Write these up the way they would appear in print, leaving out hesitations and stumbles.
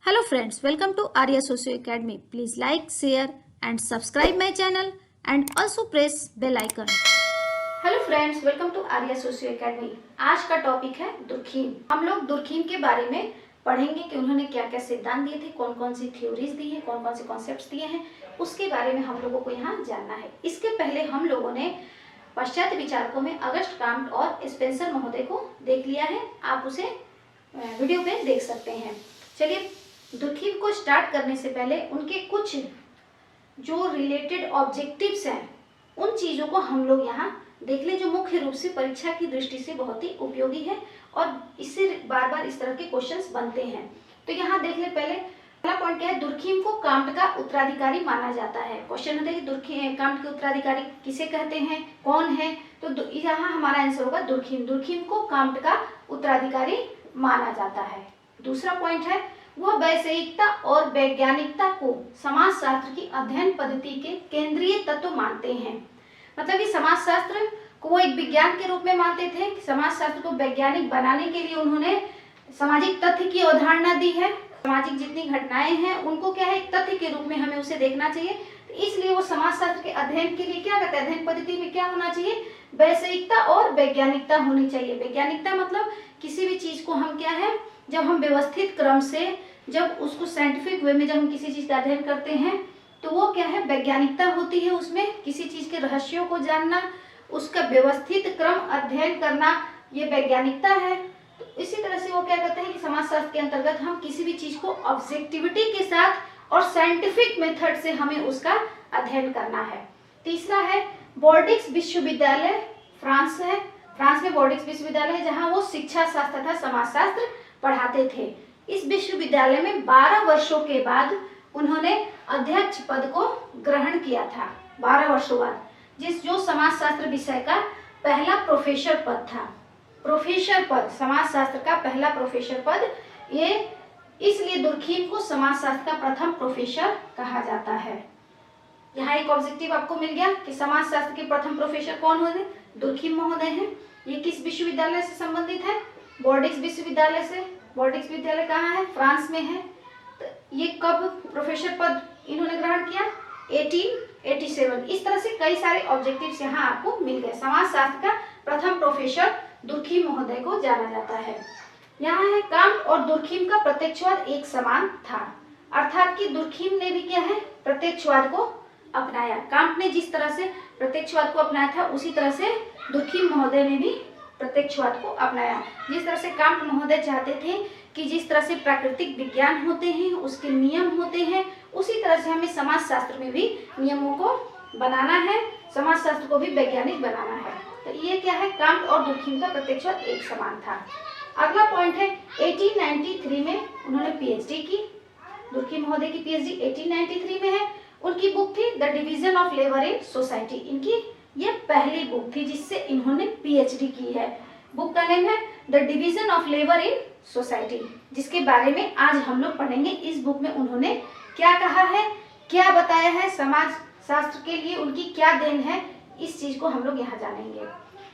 Hello friends, welcome to Arya Socio Academy. Please like, share and subscribe my channel and also press bell icon. Hello friends, welcome to Arya socio academy. आज का topic है Durkheim. हम लोग Durkheim के बारे में पढ़ेंगे कि उन्होंने क्या क्या सिद्धांत दिए थे, कौन कौन सी थ्योरीज दी हैं, कौन कौन से कॉन्सेप्ट्स दिए हैं, उसके बारे में हम लोगों को यहाँ जानना है। इसके पहले हम लोगों ने पाश्चात्य विचारकों में अगस्ट काम्ट और स्पेंसर महोदय को देख लिया है। आप उसे वीडियो पे देख सकते हैं। चलिए, दुर्खीम को स्टार्ट करने से पहले उनके कुछ जो रिलेटेड ऑब्जेक्टिव्स हैं उन चीज़ों को हम लोग यहाँ देख लें, जो मुख्य रूप से परीक्षा की दृष्टि से बहुत ही उपयोगी है और इससे बार बार इस तरह के क्वेश्चंस बनते हैं। तो यहाँ देख ले, पहला पॉइंट क्या है, दुर्खीम को काम्ट का उत्तराधिकारी माना जाता है। क्वेश्चन होता है कि दुर्खीम काम्ट के उत्तराधिकारी किसे कहते हैं, कौन है, तो यहाँ हमारा आंसर होगा दुर्खीम। दुर्खीम को काम्ट का उत्तराधिकारी माना जाता है। दूसरा पॉइंट है, वह वैषयिकता और वैज्ञानिकता को समाजशास्त्र की अध्ययन पद्धति के केंद्रीय तत्व मानते हैं। मतलब कि समाजशास्त्र को वो एक विज्ञान के रूप में मानते थे। समाजशास्त्र को वैज्ञानिक बनाने के लिए उन्होंने सामाजिक तथ्य की अवधारणा दी है। सामाजिक जितनी घटनाएं हैं उनको क्या है, एक तथ्य के रूप में हमें उसे देखना चाहिए। तो इसलिए वो समाजशास्त्र के अध्ययन के लिए क्या करते हैं, अध्ययन पद्धति में क्या होना चाहिए, वैषयिकता और वैज्ञानिकता होनी चाहिए। वैज्ञानिकता मतलब किसी भी चीज को हम क्या है, जब हम व्यवस्थित क्रम से, जब उसको साइंटिफिक वे में जब हम किसी चीज का अध्ययन करते हैं तो वो क्या है, वैज्ञानिकता होती है। उसमें किसी चीज के रहस्यों को जानना, उसका व्यवस्थित क्रम अध्ययन करना, ये वैज्ञानिकता है। तो इसी तरह से वो क्या कहते हैं कि समाजशास्त्र के अंतर्गत हम किसी भी चीज को ऑब्जेक्टिविटी के साथ और साइंटिफिक मेथड से हमें उसका अध्ययन करना है। तीसरा है, बोर्डिक्स विश्वविद्यालय फ्रांस है। फ्रांस में बोर्डिक्स विश्वविद्यालय है जहाँ वो शिक्षा शास्त्र तथा समाजशास्त्र पढ़ाते थे। इस विश्वविद्यालय में 12 वर्षों के बाद उन्होंने अध्यक्ष पद को ग्रहण किया था। 12 वर्षों बाद, जो समाजशास्त्र विषय का पहला प्रोफेसर पद था। प्रोफेसर पद, समाजशास्त्र का पहला प्रोफेसर पद, ये इसलिए दुर्खीम को समाजशास्त्र का प्रथम प्रोफेसर कहा जाता है। यहाँ एक ऑब्जेक्टिव आपको मिल गया कि समाजशास्त्र के प्रथम प्रोफेसर कौन हुए, दुर्खीम महोदय हैं। ये किस विश्वविद्यालय से संबंधित है, बोर्डिक्स विश्वविद्यालय से। बोर्डिक्स विद्यालय कहाँ है, फ्रांस में है। तो ये कब प्रोफेसर पद इन्होंने ग्रहण किया, 1887। इस तरह से कई सारे ऑब्जेक्टिव्स यहाँ आपको मिल गए। समाजशास्त्र का प्रथम प्रोफेसर दुर्खीम महोदय को जाना जाता है। यहाँ है, काम्ट और दुर्खीम का प्रत्यक्षवाद एक समान था। अर्थात कि दुर्खीम ने भी क्या है, प्रत्यक्षवाद को अपनाया। काम्ट ने जिस तरह से प्रत्यक्षवाद को अपनाया था उसी तरह से दुर्खीम महोदय ने भी प्रत्यक्षवाद को अपनाया। जिस तरह से काम्ट महोदय चाहते थे कि जिस तरह से प्राकृतिक विज्ञान होते हैं उसके नियम होते हैं, उसी तरह से हमें समाजशास्त्र में भी नियमों को बनाना है, समाजशास्त्र को भी वैज्ञानिक बनाना है। तो ये क्या है, काम्ट और दुर्खीम का प्रत्यक्षवाद एक समान था। अगला पॉइंट है, 1893 में उन्होंने पीएचडी की। दुर्खीम महोदय की पीएचडी 1893 में है। उनकी बुक थी the division of labour in society. इनकी ये पहली बुक थी जिससे इन्होंने पीएचडी की है। बुक का नेम है the division of labour in society, जिसके बारे में आज हम लोग पढ़ेंगे। इस बुक में उन्होंने क्या कहा है, क्या बताया है, समाज शास्त्र के लिए उनकी क्या देन है, इस चीज को हम लोग यहाँ जानेंगे।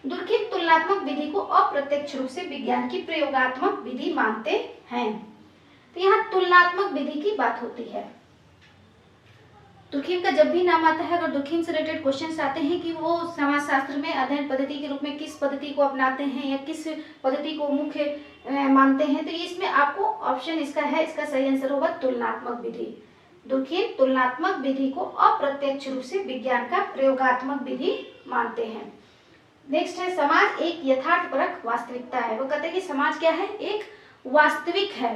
दुर्खीम तुलनात्मक विधि को अप्रत्यक्ष रूप से विज्ञान की प्रयोगात्मक विधि मानते हैं। तो यहाँ तुलनात्मक विधि की बात होती है। दुर्खीम का जब भी नाम आता है, अगर दुर्खीम से रिलेटेड क्वेश्चंस आते हैं कि वो समाजशास्त्र में अध्ययन पद्धति के रूप में किस पद्धति को अपनाते हैं या किस पद्धति को मुख्य मानते हैं, तो इसमें आपको ऑप्शन इसका है, इसका सही आंसर होगा तुलनात्मक विधि। दुर्खीम तुलनात्मक विधि को अप्रत्यक्ष रूप से विज्ञान का प्रयोगात्मक विधि मानते हैं। नेक्स्ट है, समाज एक यथार्थपरक वास्तविकता है। वो कहते हैं कि समाज क्या है, एक वास्तविक है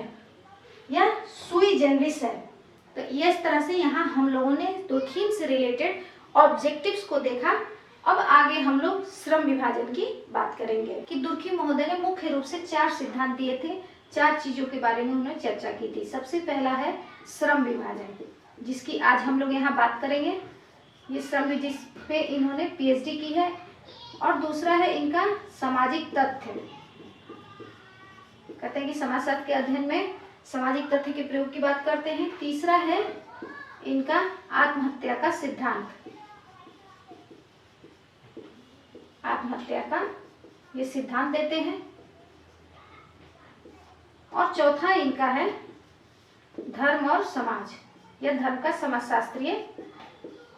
या सुई जनरिस है। तो इस तरह से यहाँ हम लोगों ने दुर्खीम से रिलेटेड ऑब्जेक्टिव्स को देखा। अब आगे हम लोग श्रम विभाजन की बात करेंगे कि दुर्खीम महोदय ने मुख्य रूप से 4 सिद्धांत दिए थे। 4 चीजों के बारे में उन्होंने चर्चा की थी। सबसे पहला है श्रम विभाजन, जिसकी आज हम लोग यहाँ बात करेंगे। ये श्रम जिस पे इन्होंने पीएचडी की है। और दूसरा है इनका सामाजिक तथ्य। कहते हैं कि समाजशास्त्र के अध्ययन में सामाजिक तथ्य के प्रयोग की बात करते हैं। तीसरा है इनका आत्महत्या का सिद्धांत, आत्महत्या का ये सिद्धांत देते हैं। और चौथा इनका है और समाज, यह धर्म का समाजशास्त्रीय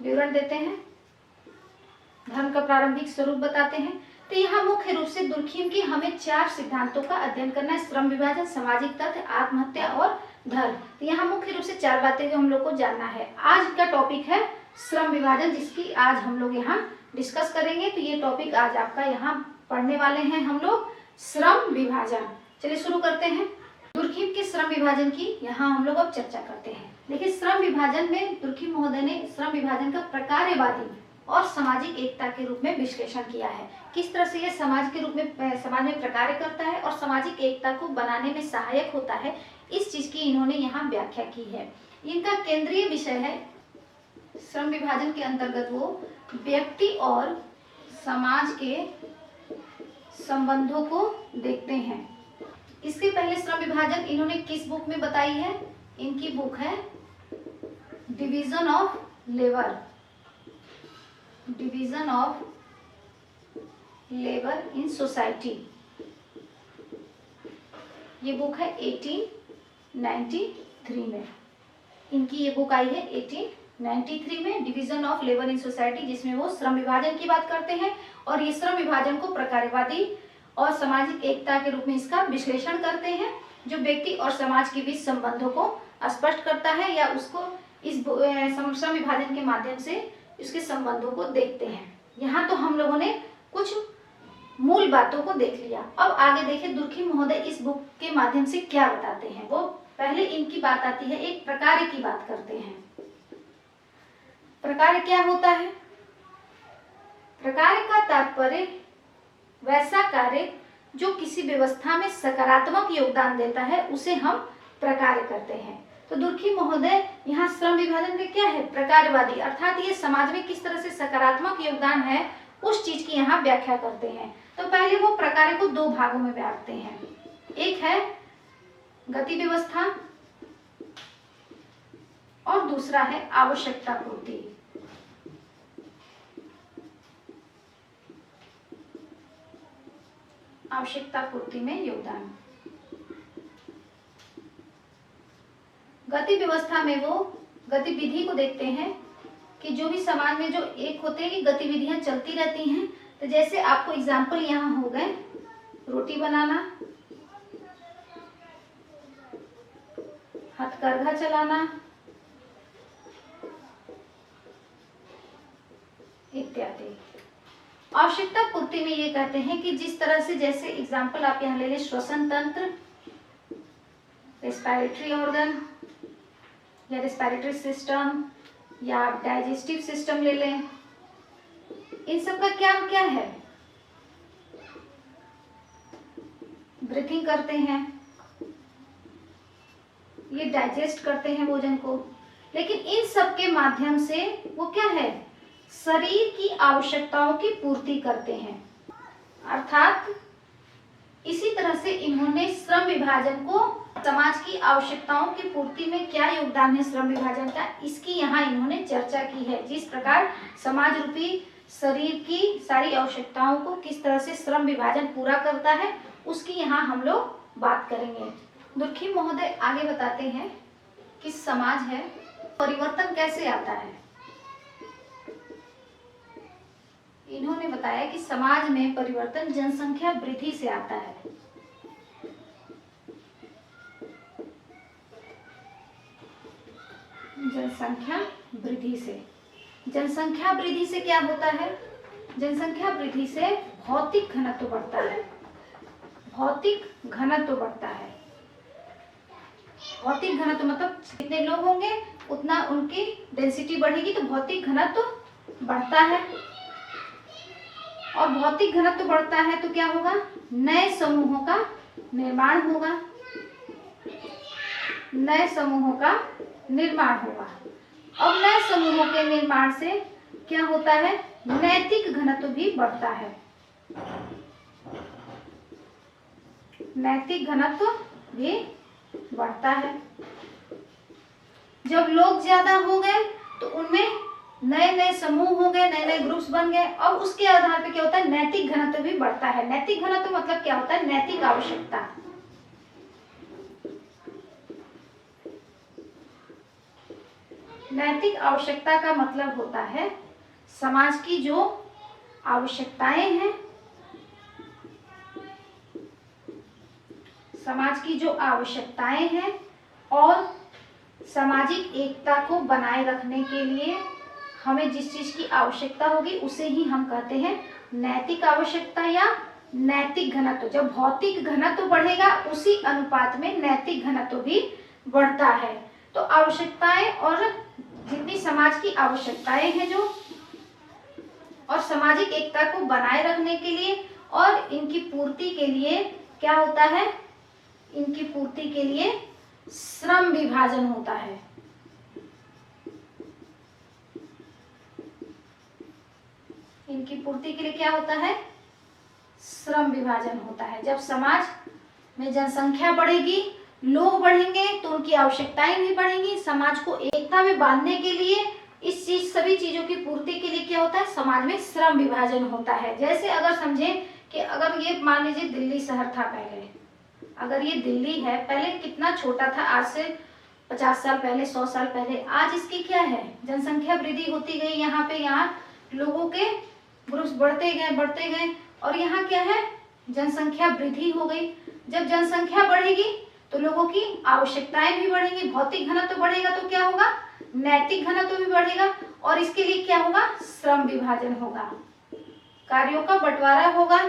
विवरण देते हैं, धर्म का प्रारंभिक स्वरूप बताते हैं। तो यहाँ मुख्य रूप से दुर्खिम की हमें 4 सिद्धांतों का अध्ययन करना है, श्रम विभाजन, सामाजिक तथ्य, आत्महत्या और धर्म। तो यहाँ मुख्य रूप से 4 बातें जो हम लोग को जानना है। आज का टॉपिक है श्रम विभाजन, जिसकी आज हम लोग यहाँ डिस्कस करेंगे। तो ये टॉपिक आज आपका यहाँ पढ़ने वाले हैं हम लोग, श्रम विभाजन। चलिए शुरू करते हैं। दुर्खिम के श्रम विभाजन की यहाँ हम लोग अब चर्चा करते हैं। देखिए, श्रम विभाजन में दुर्खिम महोदय ने श्रम विभाजन का प्रकार्यवादी और सामाजिक एकता के रूप में विश्लेषण किया है। किस तरह से यह समाज के रूप में समाज में प्रकार्य करता है और सामाजिक एकता को बनाने में सहायक होता है, इस चीज की इन्होंने यहाँ व्याख्या की है। इनका केंद्रीय विषय है श्रम विभाजन के अंतर्गत वो व्यक्ति और समाज के संबंधों को देखते हैं। इसके पहले श्रम विभाजन इन्होंने किस बुक में बताई है? इनकी बुक है division of labour, division of labour in society. ये बुक है 1893 में, इनकी ये बुक आई है 1893 में, division of labour in society, जिसमें वो श्रम विभाजन की बात करते हैं और ये श्रम विभाजन को प्रकार्यवादी और सामाजिक एकता के रूप में इसका विश्लेषण करते हैं, जो व्यक्ति और समाज के बीच संबंधों को स्पष्ट करता है या उसको इस श्रम विभाजन के माध्यम से इसके संबंधों को देखते हैं। यहाँ तो हम लोगों ने कुछ मूल बातों को देख लिया। अब आगे देखिए दुर्खिम महोदय इस बुक के माध्यम से क्या बताते हैं। वो पहले इनकी बात आती है, एक प्रकार्य की बात करते हैं। प्रकार्य क्या होता है? प्रकार्य का तात्पर्य वैसा कार्य जो किसी व्यवस्था में सकारात्मक योगदान देता है, उसे हम प्रकार्य करते हैं। तो दुर्खिम महोदय यहाँ श्रम विभाजन का क्या है? प्रकार्यवादी, अर्थात ये समाज में किस तरह से सकारात्मक योगदान है उस चीज की यहाँ व्याख्या करते हैं। तो पहले वो प्रकार्य को 2 भागों में बांटते हैं। एक है गति व्यवस्था और दूसरा है आवश्यकता पूर्ति। आवश्यकता पूर्ति में योगदान। गति व्यवस्था में वो गतिविधि को देखते हैं कि जो भी समाज में जो एक होते हैं कि गतिविधियां चलती रहती हैं। तो जैसे आपको एग्जाम्पल यहाँ हो गए, रोटी बनाना, हथकरघा चलाना इत्यादि। आवश्यकता पूर्ति में ये कहते हैं कि जिस तरह से, जैसे एग्जाम्पल आप यहाँ ले लें, श्वसन तंत्र, रेस्पिरेटरी ऑर्गन या रेस्पिरेटरी सिस्टम या डाइजेस्टिव सिस्टम ले लें, इन सब का क्या क्या है? ब्रीथिंग करते हैं, ये डाइजेस्ट करते हैं भोजन को, लेकिन इन सब के माध्यम से वो क्या है? शरीर की आवश्यकताओं की पूर्ति करते हैं। अर्थात इसी तरह से इन्होंने श्रम विभाजन को समाज की आवश्यकताओं की पूर्ति में क्या योगदान है श्रम विभाजन का, इसकी यहाँ इन्होंने चर्चा की है। जिस प्रकार समाज रूपी शरीर की सारी आवश्यकताओं को किस तरह से श्रम विभाजन पूरा करता है, उसकी यहाँ हम लोग बात करेंगे। दुर्खिम महोदय आगे बताते हैं कि समाज है, परिवर्तन कैसे आता है। इन्होंने बताया कि समाज में परिवर्तन जनसंख्या वृद्धि से आता है। जनसंख्या वृद्धि से, जनसंख्या वृद्धि से क्या होता है? जनसंख्या वृद्धि से भौतिक घनत्व बढ़ता है। भौतिक घनत्व बढ़ता है। भौतिक घनत्व मतलब जितने लोग होंगे उतना उनकी डेंसिटी बढ़ेगी, तो भौतिक घनत्व बढ़ता है। और भौतिक घनत्व बढ़ता है तो क्या होगा? नए समूहों का निर्माण होगा। नए समूहों का निर्माण होगा। अब नए समूहों के निर्माण से क्या होता है? नैतिक घनत्व भी बढ़ता है। नैतिक घनत्व भी बढ़ता है। जब लोग ज्यादा हो गए तो उनमें नए नए समूह हो गए, नए नए ग्रुप्स बन गए, और उसके आधार पे क्या होता है? नैतिक घनत्व भी बढ़ता है। नैतिक घनत्व मतलब क्या होता है? नैतिक आवश्यकता। नैतिक आवश्यकता का मतलब होता है समाज की जो आवश्यकताएं हैं, समाज की जो आवश्यकताएं हैं और सामाजिक एकता को बनाए रखने के लिए हमें जिस चीज की आवश्यकता होगी उसे ही हम कहते हैं नैतिक आवश्यकता या नैतिक घनत्व। जब भौतिक घनत्व बढ़ेगा उसी अनुपात में नैतिक घनत्व भी बढ़ता है। तो आवश्यकताएं और जितनी समाज की आवश्यकताएं हैं जो, और सामाजिक एकता को बनाए रखने के लिए और इनकी पूर्ति के लिए क्या होता है, इनकी पूर्ति के लिए श्रम विभाजन होता है। इनकी पूर्ति के लिए क्या होता है, श्रम विभाजन होता है। जब समाज में जनसंख्या बढ़ेगी, लोग बढ़ेंगे तो उनकी आवश्यकताएं भी बढ़ेंगी। समाज को एकता में बांधने के लिए इस चीज सभी चीजों की पूर्ति के लिए क्या होता है, समाज में श्रम विभाजन होता है। जैसे अगर समझें कि अगर ये मान लीजिए दिल्ली शहर था पहले, अगर ये दिल्ली है, पहले कितना छोटा था, आज से 50 साल पहले, 100 साल पहले। आज इसकी क्या है, जनसंख्या वृद्धि होती गई, यहाँ पे यहाँ लोगों के ग्रुप्स बढ़ते गए और यहाँ क्या है, जनसंख्या वृद्धि हो गई। जब जनसंख्या बढ़ेगी तो लोगों की आवश्यकताएं भी बढ़ेंगी, भौतिक घनत्व बढ़ेगा तो क्या होगा, नैतिक घनत्व भी बढ़ेगा और इसके लिए क्या होगा, श्रम विभाजन होगा, कार्यों का बंटवारा होगा,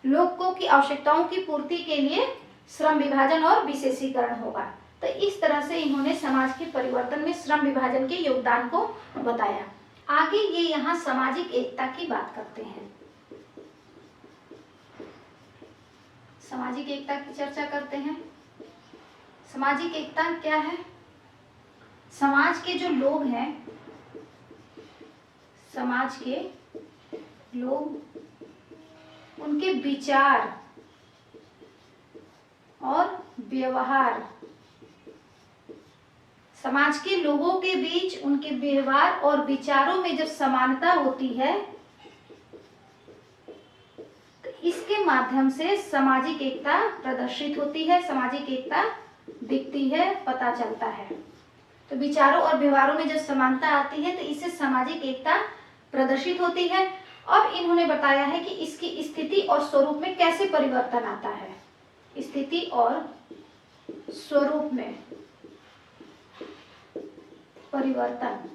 लोगों की आवश्यकताओं की पूर्ति के लिए श्रम विभाजन और विशेषीकरण होगा। तो इस तरह से इन्होंने समाज के परिवर्तन में श्रम विभाजन के योगदान को बताया। आगे ये यहाँ सामाजिक एकता की बात करते हैं। सामाजिक एकता की चर्चा करते हैं। सामाजिक एकता क्या है, समाज के जो लोग हैं, समाज के लोग, उनके विचार और व्यवहार, समाज के लोगों के बीच उनके व्यवहार और विचारों में जब समानता होती है तो इसके माध्यम से सामाजिक एकता प्रदर्शित होती है, सामाजिक एकता दिखती है, पता चलता है। तो विचारों और व्यवहारों में जब समानता आती है तो इससे सामाजिक एकता प्रदर्शित होती है। अब इन्होंने बताया है कि इसकी स्थिति और स्वरूप में कैसे परिवर्तन आता है। स्थिति और स्वरूप में परिवर्तन,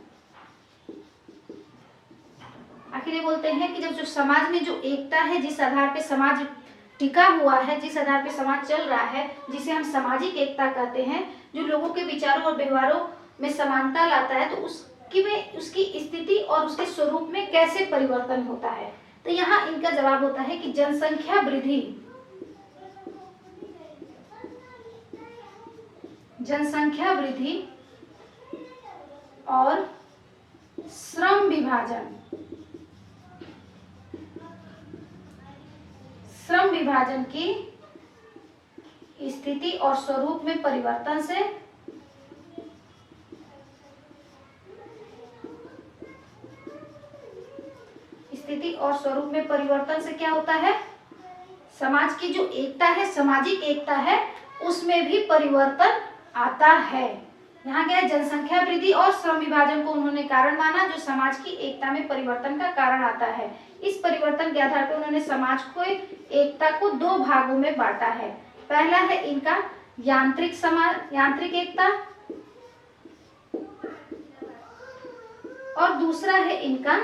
आखिर ये बोलते हैं कि जब जो समाज में जो एकता है, जिस आधार पे समाज टिका हुआ है, जिस आधार पे समाज चल रहा है, जिसे हम सामाजिक एकता कहते हैं, जो लोगों के विचारों और व्यवहारों में समानता लाता है, तो उसकी स्थिति और उसके स्वरूप में कैसे परिवर्तन होता है। तो यहाँ इनका जवाब होता है कि जनसंख्या वृद्धि, जनसंख्या वृद्धि और श्रम विभाजन, श्रम विभाजन की स्थिति और स्वरूप में परिवर्तन से स्थिति और स्वरूप में परिवर्तन से क्या होता है, समाज की जो एकता है, सामाजिक एकता है, उसमें भी परिवर्तन आता है। यहाँ क्या है, जनसंख्या वृद्धि और श्रम विभाजन को उन्होंने कारण माना जो समाज की एकता में परिवर्तन का कारण आता है। इस परिवर्तन के आधार पर उन्होंने समाज को एकता को दो भागों में बांटा है। पहला है इनका यांत्रिक एकता और दूसरा है इनका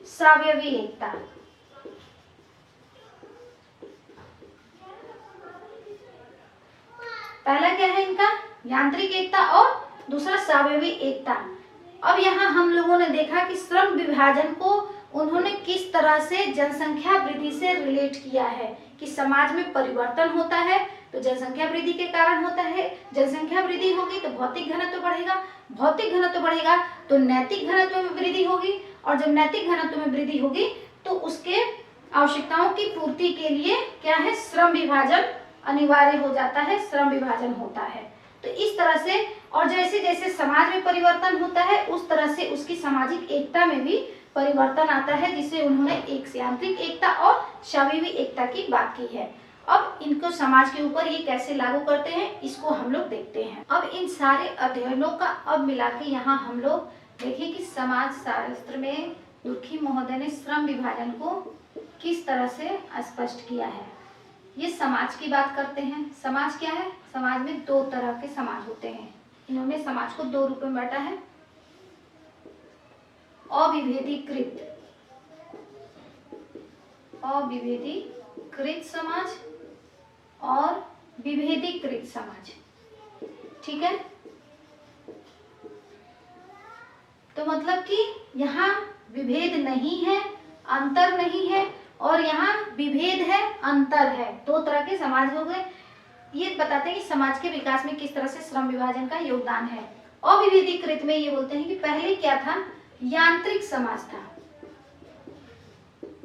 सावयवी एकता। पहला क्या है इनका, यांत्रिक एकता और दूसरा सावयवी एकता। अब यहाँ हम लोगों ने देखा कि श्रम विभाजन को उन्होंने किस तरह से जनसंख्या वृद्धि से रिलेट किया है कि समाज में परिवर्तन होता है तो जनसंख्या वृद्धि के कारण होता है, जनसंख्या वृद्धि होगी तो भौतिक घनत्व बढ़ेगा, भौतिक घनत्व बढ़ेगा तो नैतिक घनत्व में वृद्धि होगी और जब नैतिक घनत्व में वृद्धि होगी तो उसके आवश्यकताओं की पूर्ति के लिए क्या है, श्रम विभाजन अनिवार्य हो जाता है, श्रम विभाजन होता है। तो इस तरह से और जैसे जैसे समाज में परिवर्तन होता है उस तरह से उसकी सामाजिक एकता में भी परिवर्तन आता है, जिसे उन्होंने एक यांत्रिक एकता और सावयवी एकता की बात की है। अब इनको समाज के ऊपर ये कैसे लागू करते हैं इसको हम लोग देखते हैं। अब इन सारे अध्ययनों का अब मिला के यहाँ हम लोग देखिए कि समाज शास्त्र में दुर्खी महोदय ने श्रम विभाजन को किस तरह से स्पष्ट किया है। ये समाज की बात करते हैं। समाज क्या है? समाज में दो तरह के समाज होते हैं। इन्होंने समाज को दो रूप में बांटा है, अविभेदीकृत समाज और विभेदीकृत समाज। ठीक है, तो मतलब कि यहाँ विभेद नहीं है, अंतर नहीं है, और यहाँ विभेद है, अंतर है। दो तरह के समाज हो गए। ये बताते हैं कि समाज के विकास में किस तरह से श्रम विभाजन का योगदान है। अविभेदीकृत में ये बोलते हैं कि पहले क्या था? यांत्रिक समाज था।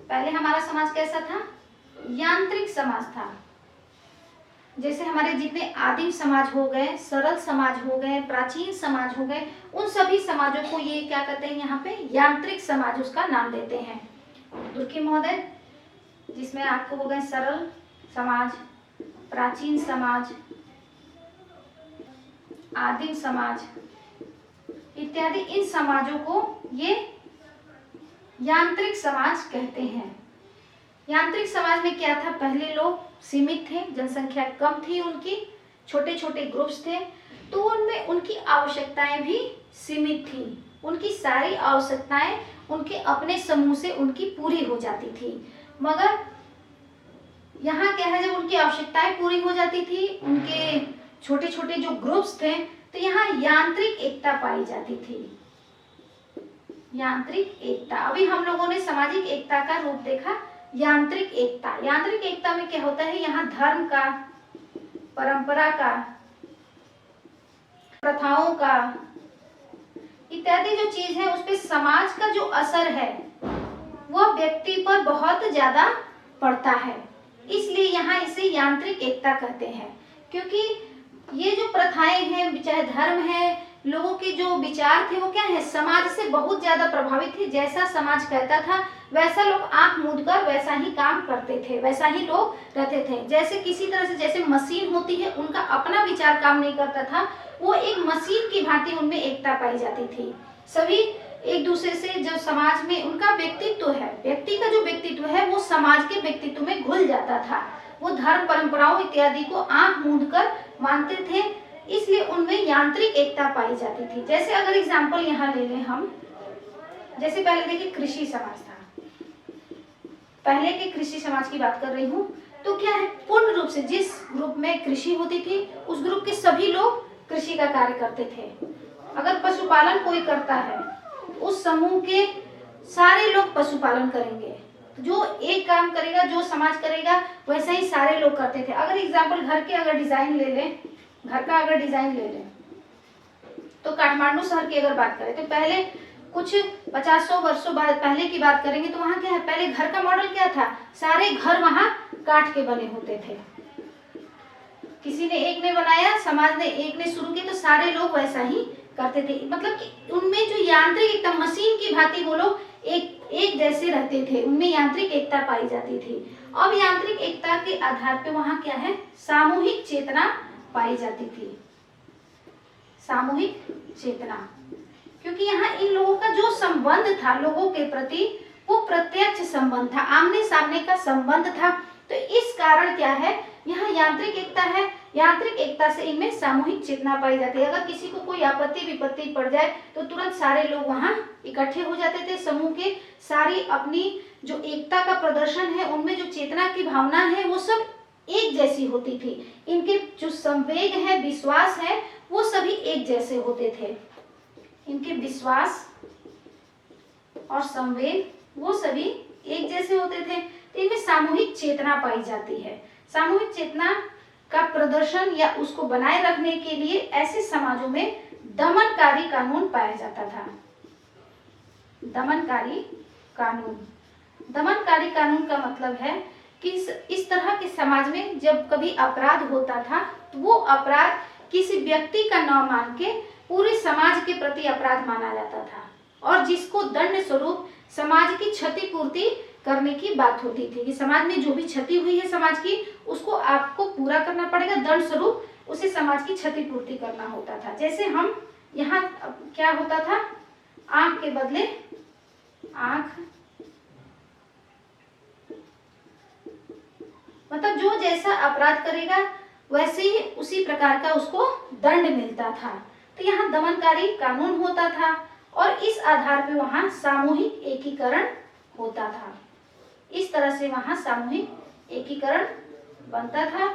पहले हमारा समाज कैसा था? यांत्रिक समाज था। जैसे हमारे जितने आदिम समाज हो गए, सरल समाज हो गए, प्राचीन समाज हो गए, उन सभी समाजों को ये क्या कहते हैं? यहाँ पे यांत्रिक समाज उसका नाम देते हैं। दुर्खी महोदय, जिसमें आपको हो गए सरल समाज, प्राचीन समाज, आदिम समाज इत्यादि, इन समाजों को ये यांत्रिक समाज कहते हैं। यांत्रिक समाज में क्या था? पहले लोग सीमित थे, जनसंख्या कम थी, उनकी छोटे छोटे ग्रुप्स थे, तो उनमें उनकी आवश्यकताएं भी सीमित थी। उनकी सारी आवश्यकताएं उनके अपने समूह से उनकी पूरी हो जाती थी। मगर यहाँ क्या है, जब उनकी आवश्यकताएं पूरी हो जाती थी, उनके छोटे छोटे जो ग्रुप्स थे, तो यहाँ यांत्रिक एकता पाई जाती थी। यांत्रिक एकता। अभी हम लोगों ने सामाजिक एकता का रूप देखा, यांत्रिक एकता। यांत्रिक एकता में क्या होता है? यहाँ धर्म का, परंपरा का, प्रथाओं का इत्यादि जो चीज है उस पे समाज का जो असर है वह व्यक्ति पर बहुत ज्यादा पड़ता है। इसलिए यहाँ इसे यांत्रिक एकता कहते हैं, क्योंकि ये जो प्रथाएं हैं, चाहे धर्म है, लोगों के जो विचार थे वो क्या है? समाज से बहुत ज्यादा प्रभावित थे। जैसा समाज कहता था वैसा लोग आंख मूंद कर वैसा ही काम करते थे, वैसा ही लोग रहते थे। जैसे किसी तरह से, जैसे मशीन होती है, उनका अपना विचार काम नहीं करता था, वो एक मशीन की भांति उनमें एकता पाई जाती थी। सभी एक दूसरे से, जो समाज में उनका व्यक्तित्व है, व्यक्ति का जो व्यक्तित्व है वो समाज के व्यक्तित्व में घुल जाता था। वो धर्म, परंपराओं इत्यादि को आंख मूंद कर मानते थे, इसलिए उनमें यांत्रिक एकता पाई जाती थी। जैसे अगर एग्जाम्पल यहाँ ले लें हम, जैसे पहले देखिए कृषि समाज था। पहले के कृषि समाज की बात कर रही हूँ, तो क्या है? पूर्ण रूप से जिस ग्रुप में कृषि होती थी उस ग्रुप के सभी लोग कृषि का कार्य करते थे। अगर पशुपालन कोई करता है, उस समूह के सारे लोग पशुपालन करेंगे। जो एक काम करेगा, जो समाज करेगा, वैसा ही सारे लोग करते थे। अगर एग्जाम्पल घर के अगर डिजाइन ले लें, घर का अगर डिजाइन ले लें, तो काठमांडू शहर की अगर बात करें तो पहले कुछ 50-100 वर्षों बाद पहले की बात करेंगे तो वहाँ क्या है? पहले घर का मॉडल क्या था? सारे घर वहाँ काठ के बने होते थे। किसी ने एक ने बनाया, समाज ने एक ने शुरू की, तो सारे लोग वैसा ही करते थे। मतलब कि उनमें जो यांत्रिक एकता, मशीन की भांति वो लोग एक जैसे रहते थे, उनमें यांत्रिक एकता पाई जाती थी। अब यांत्रिक एकता के आधार पे वहाँ क्या है? सामूहिक चेतना पाई जाती थी। सामूहिक चेतना, क्योंकि यहाँ इन लोगों का जो संबंध था लोगों के प्रति, वो प्रत्यक्ष संबंध था, आमने सामने का संबंध था। तो इस कारण क्या है? यहाँ यांत्रिक एकता है। यांत्रिक एकता से इनमें सामूहिक चेतना पाई जाती है। अगर किसी को कोई आपत्ति विपत्ति पड़ जाए तो तुरंत सारे लोग वहाँ इकट्ठे हो जाते थे। समूह के सारी अपनी जो एकता का प्रदर्शन है, उनमें जो चेतना की भावना है, वो सब एक जैसी होती थी। इनके जो संवेग है, विश्वास है, वो सभी एक जैसे होते थे। इनके विश्वास और संवेग वो सभी एक जैसे होते थे। तो इनमें सामूहिक चेतना पाई जाती है। सामूहिक चेतना का प्रदर्शन या उसको बनाए रखने के लिए ऐसे समाजों में दमनकारी कानून पाया जाता था। दमनकारी कानून, दमनकारी कानून का मतलब है कि इस तरह के समाज में जब कभी अपराध होता था तो वो अपराध किसी व्यक्ति का न मान के पूरे समाज के प्रति अपराध माना जाता था, और जिसको दंड स्वरूप समाज की क्षतिपूर्ति करने की बात होती थी कि समाज में जो भी क्षति हुई है समाज की, उसको आपको पूरा करना पड़ेगा, दंड स्वरूप उसे समाज की क्षतिपूर्ति करना होता था। जैसे हम यहाँ क्या होता था, आंख के बदले आंख, मतलब जो जैसा अपराध करेगा वैसे ही उसी प्रकार का उसको दंड मिलता था। तो यहाँ दमनकारी कानून होता था और इस आधार पे वहां सामूहिक एकीकरण होता था। इस तरह से वहां सामूहिक एकीकरण बनता था।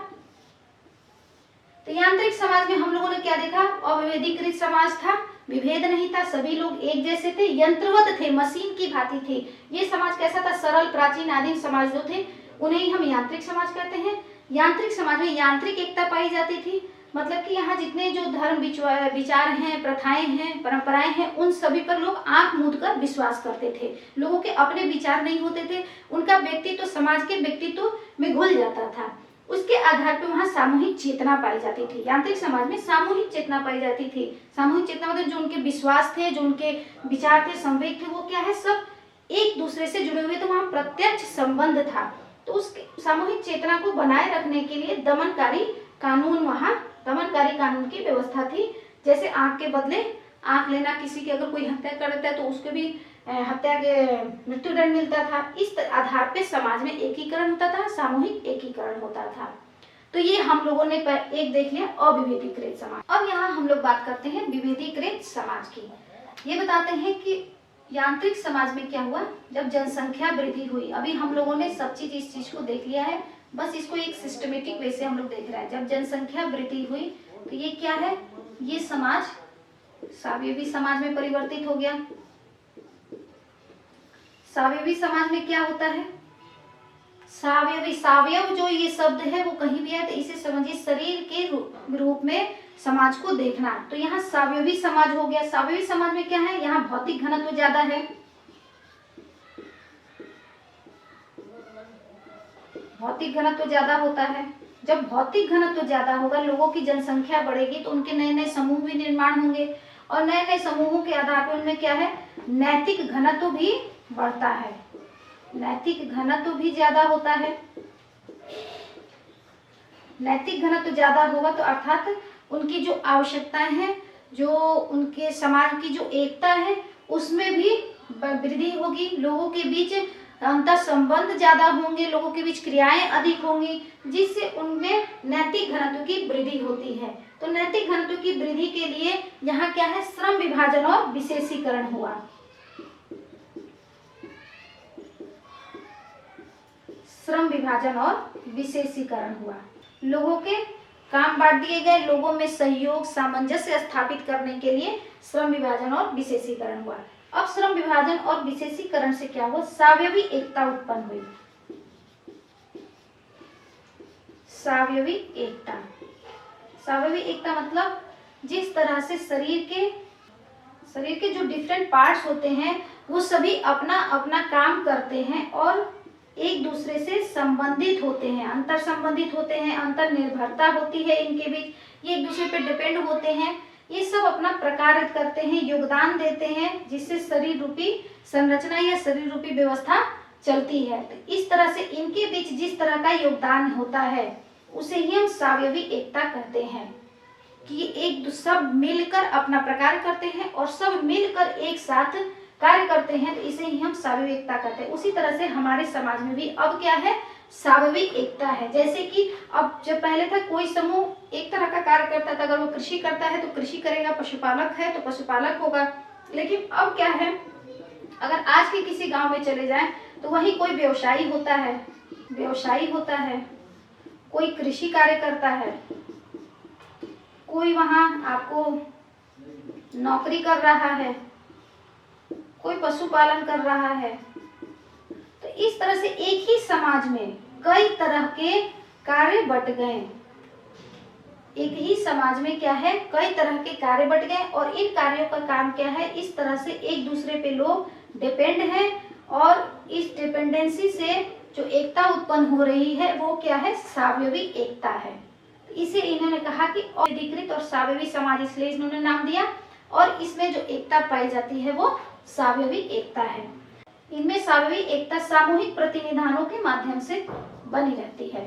तो यांत्रिक समाज में हम लोगों ने क्या देखा, अविभेदीकृत समाज था, विभेद नहीं था, सभी लोग एक जैसे थे, यंत्रवत थे, मशीन की भांति थे। ये समाज कैसा था, सरल प्राचीन आदिम समाज जो थे उन्हें ही हम यांत्रिक समाज कहते हैं। यांत्रिक समाज में यांत्रिक एकता पाई जाती थी, मतलब कि यहाँ जितने जो धर्म विचार हैं, प्रथाएं हैं, परंपराएं हैं, उन सभी पर लोग आंख मूंद कर विश्वास करते थे। लोगों के अपने विचार नहीं होते थे, उनका व्यक्तित्व समाज के व्यक्तित्व में घुल जाता था। उसके आधार पर वहाँ सामूहिक चेतना पाई जाती थी। यांत्रिक समाज में सामूहिक चेतना पाई जाती थी। सामूहिक चेतना मतलब जो उनके विश्वास थे, जो उनके विचार थे, संवेग थे, वो क्या है, सब एक दूसरे से जुड़े हुए, तो वहाँ प्रत्यक्ष संबंध था। तो उस सामूहिक चेतना को बनाए रखने के लिए दमनकारी कानून की व्यवस्था थी। जैसे आंख के बदले आंख लेना, किसी की अगर कोई हत्या कर देता है तो उसको भी हत्या के मृत्युदंड मिलता था। इस आधार पे समाज में एकीकरण होता था, सामूहिक एकीकरण होता था। तो ये हम लोगों ने एक देख लिया अविभेदीकृत समाज। अब यहाँ हम लोग बात करते हैं विभेदीकृत समाज की। ये बताते हैं कि यांत्रिक समाज में क्या हुआ, जब जनसंख्या वृद्धि हुई। अभी हम लोगों ने सब चीज इस चीज को देख लिया है, बस इसको एक सिस्टमेटिक वे से हम लोग देख रहे हैं। जब जनसंख्या वृद्धि हुई तो ये क्या है, ये समाज स्वावयवी समाज में परिवर्तित हो गया। स्वावयवी समाज में क्या होता है, स्वावयवी, सावयव जो ये शब्द है वो कहीं भी है तो इसे समझिए शरीर के रूप में समाज को देखना। तो यहाँ स्वावयवी समाज हो गया। स्वावयवी समाज में क्या है, यहाँ भौतिक घनत्व ज्यादा है, भौतिक घनत्व ज्यादा होता है। जब भौतिक घनत्व ज्यादा होगा, लोगों की जनसंख्या बढ़ेगी तो उनके नए नए समूह भी निर्माण होंगे और नए नए समूहों के आधार पर उनमें क्या है, नैतिक घनत्व भी बढ़ता है, नैतिक घनत्व भी ज्यादा होता है। नैतिक घनत्व ज्यादा होगा तो अर्थात उनकी जो आवश्यकताएं हैं, जो उनके समाज की जो एकता है उसमें भी वृद्धि होगी। लोगों के बीच अंतर संबंध ज्यादा होंगे, लोगों के बीच क्रियाएं अधिक होंगी, जिससे उनमें नैतिक घनत्व की वृद्धि होती है। तो नैतिक घनत्व की वृद्धि के लिए यहाँ क्या है, श्रम विभाजन और विशेषीकरण हुआ। श्रम विभाजन और विशेषीकरण हुआ। लोगों के काम बांट दिए गए, लोगों में सहयोग सामंजस्य स्थापित करने के लिए श्रम विभाजन और विशेषीकरण हुआ। अब श्रम विभाजन और विशेषीकरण से क्या हुआ, स्वावयवी एकता उत्पन्न हुई। स्वावयवी एकता, स्वावयवी एकता मतलब जिस तरह से शरीर के जो डिफरेंट पार्ट्स होते हैं वो सभी अपना अपना काम करते हैं और एक दूसरे से संबंधित होते हैं, अंतर संबंधित होते हैं, अंतर निर्भरता होती है इनके बीच, ये एक दूसरे पे डिपेंड होते हैं, ये सब अपना प्रकार्य करते हैं, योगदान देते हैं, जिससे शरीर रूपी संरचना या शरीर रूपी व्यवस्था चलती है। तो इस तरह से इनके बीच जिस तरह का योगदान होता है उसे ही हम स्वावयवी एकता कहते हैं, कि एक सब मिलकर अपना प्रकार करते हैं और सब मिलकर एक साथ कार्य करते हैं, तो इसे ही हम स्वावयवी एकता कहते हैं। उसी तरह से हमारे समाज में भी अब क्या है, स्वावयवी एकता है। जैसे कि अब जब पहले था कोई समूह एक तरह का कार्य करता था, अगर वो कृषि करता है तो कृषि करेगा, पशुपालक है तो पशुपालक होगा। लेकिन अब क्या है, अगर आज के किसी गांव में चले जाएं तो वहीं कोई व्यवसायी होता है, कोई कृषि कार्य करता है, कोई वहां आपको नौकरी कर रहा है, कोई पशुपालन कर रहा है। तो इस तरह से एक ही समाज में कई तरह के कार्य बट गए। एक ही समाज में क्या है, कई तरह के कार्य बट गए और इन कार्यों का काम क्या है, इस तरह से एक दूसरे पे लोग डिपेंड हैं और इस डिपेंडेंसी से जो एकता उत्पन्न हो रही है वो क्या है, स्वावयवी एकता है। इसे इन्होंने कहा कि अविभेदीकृत और स्वावयवी समाज, इसलिए इन्होंने नाम दिया। और इसमें जो एकता पाई जाती है वो स्वावयवी एकता है। इनमें स्वाभाविक एकता सामूहिक प्रतिनिधानों के माध्यम से बनी रहती है।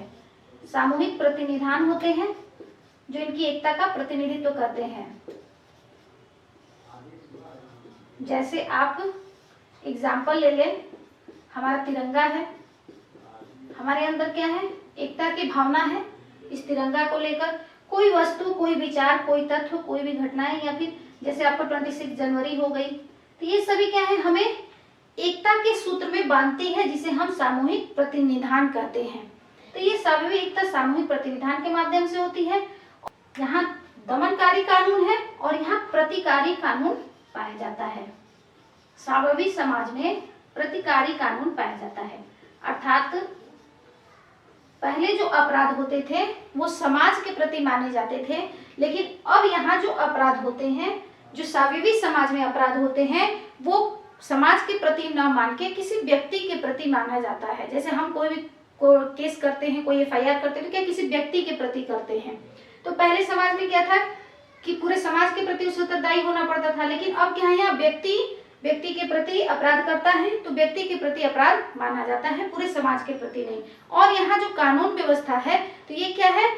सामूहिक प्रतिनिधान होते हैं जो इनकी एकता का प्रतिनिधित्व करते हैं। जैसे आप एग्जाम्पल ले लें, हमारा तिरंगा है, हमारे अंदर क्या है, एकता की भावना है। इस तिरंगा को लेकर कोई वस्तु, कोई विचार, कोई तत्व, कोई भी घटनाएं, या फिर जैसे आपका 26 जनवरी हो गई, तो ये सभी क्या है, हमें एकता के सूत्र में बांधती है, जिसे हम सामूहिक प्रतिनिधान कहते हैं। तो ये स्वाभाविक एकता सामूहिक प्रतिनिधान के माध्यम से होती है। यहाँ दमनकारी कानून है और यहाँ प्रतिकारी कानून पाया जाता है। स्वाभाविक समाज में प्रतिकारी कानून पाया जाता है, अर्थात पहले जो अपराध होते थे वो समाज के प्रति माने जाते थे, लेकिन अब यहाँ जो अपराध होते हैं, जो स्वाभाविक समाज में अपराध होते हैं, वो समाज के प्रति न मान के किसी व्यक्ति के प्रति माना जाता है। जैसे हम कोई भी केस करते हैं, कोई FIR करते हैं, तो क्या किसी व्यक्ति के प्रति करते हैं। तो पहले समाज में क्या था कि पूरे समाज के प्रति उसे उत्तरदायी होना पड़ता था, लेकिन अब क्या है, यहाँ व्यक्ति के प्रति अपराध करता है तो व्यक्ति के प्रति अपराध माना जाता है, पूरे समाज के प्रति नहीं। और यहाँ जो कानून व्यवस्था है, तो ये क्या है,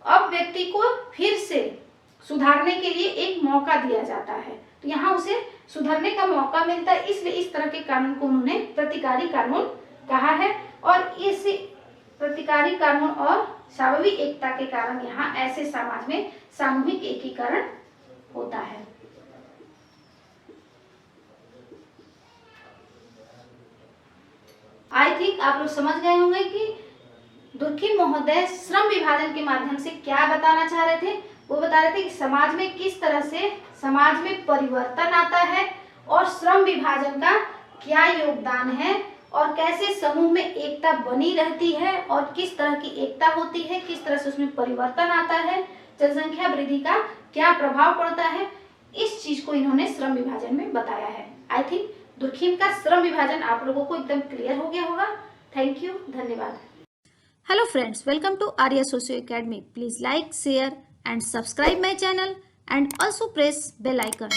अब व्यक्ति को फिर से सुधारने के लिए एक मौका दिया जाता है, तो यहाँ उसे सुधरने का मौका मिलता है, इसलिए इस तरह के कानून को उन्होंने प्रतिकारी कानून कहा है। और इस प्रतिकारी कानून और स्वाभाविक एकता के कारण यहाँ ऐसे समाज में सामूहिक एकीकरण होता है। आई थिंक आप लोग समझ गए होंगे कि दुर्खिम महोदय श्रम विभाजन के माध्यम से क्या बताना चाह रहे थे। वो बता रहे थे कि समाज में किस तरह से समाज में परिवर्तन आता है और श्रम विभाजन का क्या योगदान है, और कैसे समूह में एकता बनी रहती है और किस तरह की एकता होती है, किस तरह से उसमें परिवर्तन आता है, जनसंख्या वृद्धि का क्या प्रभाव पड़ता है, इस चीज को इन्होंने श्रम विभाजन में बताया है। आई थिंक दुर्खिम का श्रम विभाजन आप लोगों को एकदम क्लियर हो गया होगा। थैंक यू, धन्यवाद। Hello friends, welcome to Arya socio academy. Please like, share and subscribe my channel and also press bell icon.